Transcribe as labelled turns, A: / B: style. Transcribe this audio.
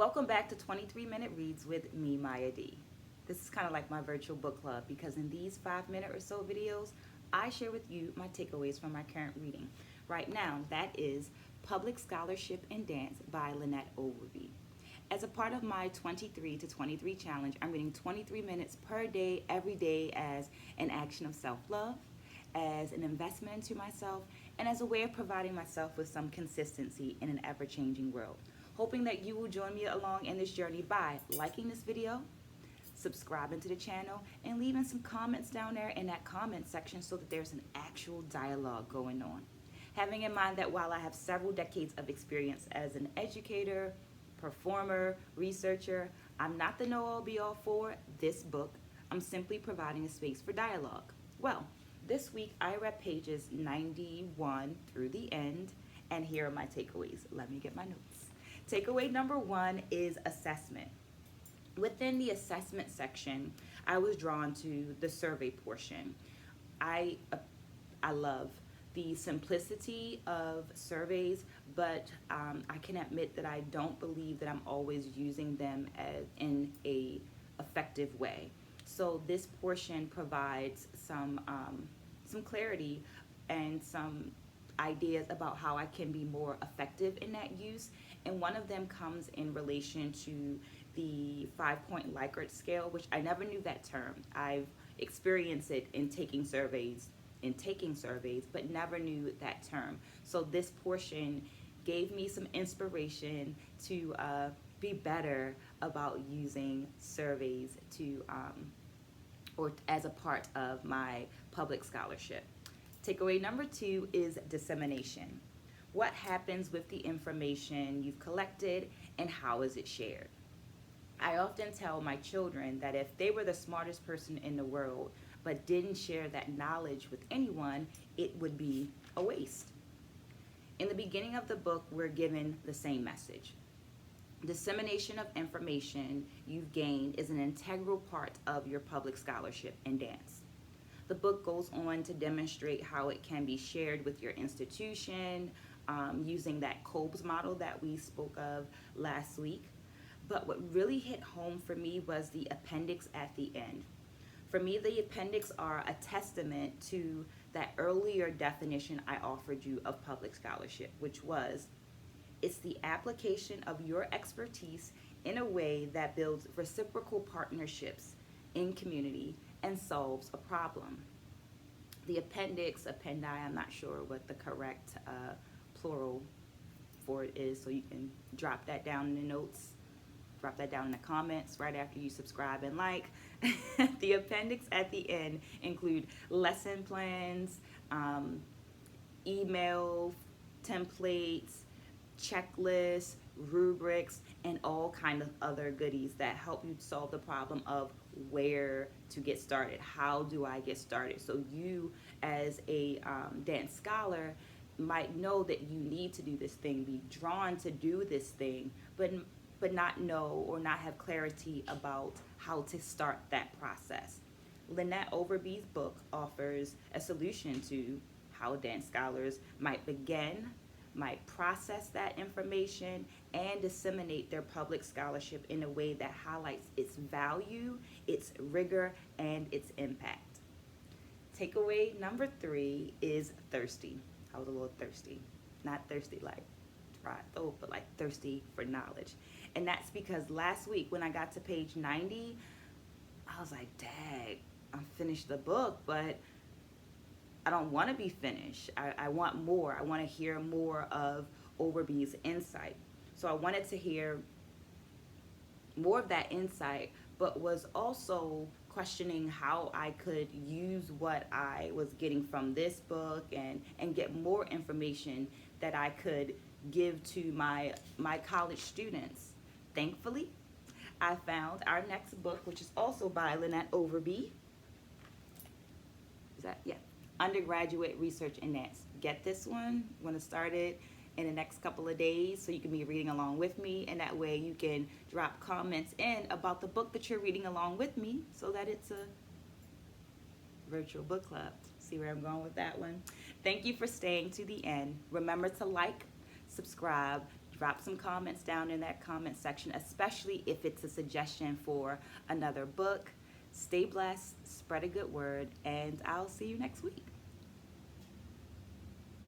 A: Welcome back to 23-Minute Reads with me, Mya D. This is kind of like my virtual book club because in these 5-minute or so videos, I share with you my takeaways from my current reading. Right now, that is Public Scholarship and Dance by Lynette Overby. As a part of my 23 to 23 challenge, I'm reading 23 minutes per day, every day as an action of self-love, as an investment into myself, and as a way of providing myself with some consistency in an ever-changing world. Hoping that you will join me along in this journey by liking this video, subscribing to the channel, and leaving some comments down there in that comment section so that there's an actual dialogue going on. Having in mind that while I have several decades of experience as an educator, performer, researcher, I'm not the know-all be-all for this book. I'm simply providing a space for dialogue. Well, this week I read pages 91 through the end, and here are my takeaways. Let me get my notes. Takeaway number 1 is assessment. Within the assessment section, I was drawn to the survey portion. I love the simplicity of surveys, but I can admit that I don't believe that I'm always using them in a effective way. So this portion provides some clarity and some ideas about how I can be more effective in that use. And one of them comes in relation to the 5-point Likert scale, which I never knew that term. I've experienced it in taking surveys, but never knew that term. So this portion gave me some inspiration to be better about using surveys or as a part of my public scholarship. Takeaway number 2 is dissemination. What happens with the information you've collected and how is it shared? I often tell my children that if they were the smartest person in the world but didn't share that knowledge with anyone, it would be a waste. In the beginning of the book, we're given the same message. Dissemination of information you've gained is an integral part of your public scholarship and dance. The book goes on to demonstrate how it can be shared with your institution, using that Kolb's model that we spoke of last week. But what really hit home for me was the appendix at the end. For me, the appendix are a testament to that earlier definition I offered you of public scholarship, which was, it's the application of your expertise in a way that builds reciprocal partnerships in community and solves a problem. The appendix, appendi, I'm not sure what the correct plural for it is, so you can drop that down in the notes, drop that down in the comments right after you subscribe and like. The appendix at the end include lesson plans, email templates, checklists, rubrics, and all kind of other goodies that help you solve the problem of where to get started. How do I get started? So you as a dance scholar might know that you need to do this thing, be drawn to do this thing, but not know or not have clarity about how to start that process. Lynette Overby's book offers a solution to how dance scholars might begin, might process that information, and disseminate their public scholarship in a way that highlights its value, its rigor, and its impact. Takeaway number 3 is thirsty. I was a little thirsty. Not thirsty like dry throat, but like thirsty for knowledge. And that's because last week when I got to page 90, I was like, dang, I finished the book, but I don't want to be finished. I want more. I want to hear more of Overby's insight. So I wanted to hear more of that insight, but was also questioning how I could use what I was getting from this book and get more information that I could give to my college students. Thankfully, I found our next book, which is also by Lynette Overby. Is that? Yeah. Undergraduate Research in Dance. Get this one. I'm going to start it in the next couple of days so you can be reading along with me, and that way you can drop comments in about the book that you're reading along with me so that it's a virtual book club. See where I'm going with that one? Thank you for staying to the end. Remember to like, subscribe, Drop some comments down in that comment section, especially if it's a suggestion for another book. Stay blessed, spread a good word, and I'll see you next week.